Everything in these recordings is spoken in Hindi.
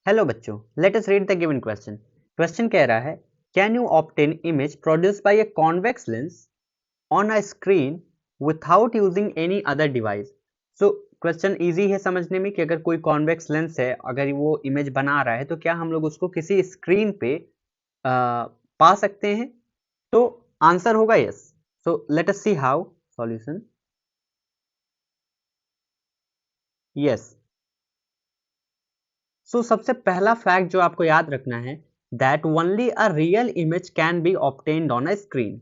हेलो बच्चों, let us read the given question. Question कह रहा है, can you obtain image produce by a convex lens on a screen without using any other device. So question easy है समझने में कि अगर कोई कॉन्वेक्स लेंस है, अगर वो इमेज बना रहा है तो क्या हम लोग उसको किसी स्क्रीन पे पा सकते हैं। तो आंसर होगा yes. So let us see how solution. Yes. So सबसे पहला फैक्ट जो आपको याद रखना है, that only a real image can be obtained on a screen.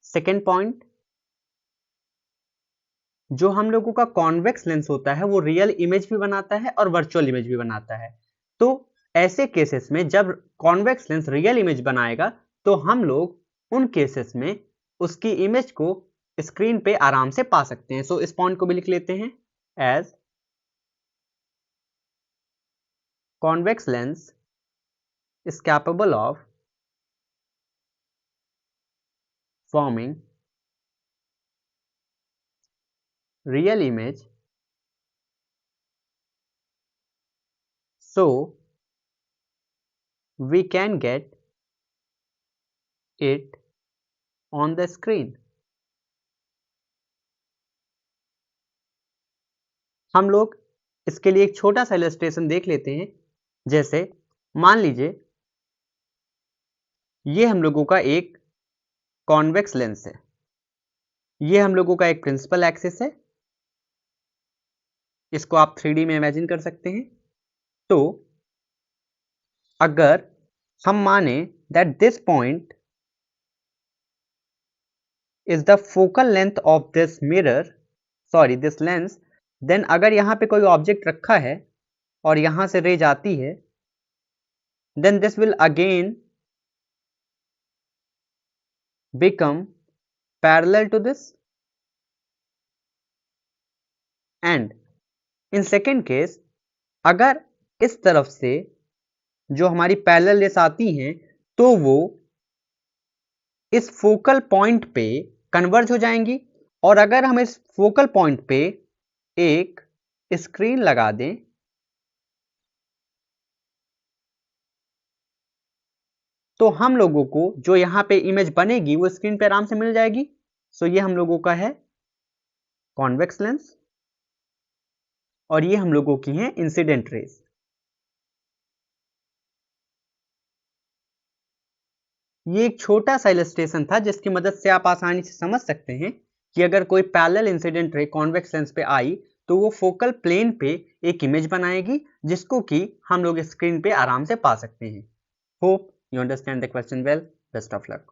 Second point, जो हम लोगों का कॉन्वेक्स लेंस होता है वो रियल इमेज भी बनाता है और वर्चुअल इमेज भी बनाता है। तो ऐसे केसेस में जब कॉन्वेक्स लेंस रियल इमेज बनाएगा तो हम लोग उन केसेस में उसकी इमेज को स्क्रीन पे आराम से पा सकते हैं। सो इस पॉइंट को भी लिख लेते हैं as convex lens is capable of forming real image, so we can get it on the screen। हम लोग इसके लिए एक छोटा सा इलस्ट्रेशन देख लेते हैं। जैसे मान लीजिए ये हम लोगों का एक कॉन्वेक्स लेंस है, ये हम लोगों का एक प्रिंसिपल एक्सिस है, इसको आप 3D में इमेजिन कर सकते हैं। तो अगर हम माने that this point is the focal length of this mirror, sorry this lens, then अगर यहां पे कोई ऑब्जेक्ट रखा है और यहां से रे जाती है, then this will again become parallel to this, and in second case अगर इस तरफ से जो हमारी पैरेलल रेस आती हैं तो वो इस फोकल पॉइंट पे कन्वर्ज हो जाएंगी, और अगर हम इस फोकल पॉइंट पे एक स्क्रीन लगा दें तो हम लोगों को जो यहां पे इमेज बनेगी वो स्क्रीन पे आराम से मिल जाएगी। सो ये हम लोगों का है कॉन्वेक्स लेंस और ये हम लोगों की है इंसिडेंट रेस। ये एक छोटा सा इलस्ट्रेशन था जिसकी मदद से आप आसानी से समझ सकते हैं कि अगर कोई parallel incident ray convex lens पे आई तो वो फोकल प्लेन पे एक इमेज बनाएगी जिसको कि हम लोग स्क्रीन पे आराम से पा सकते हैं। Hope you understand the question well. Best of luck.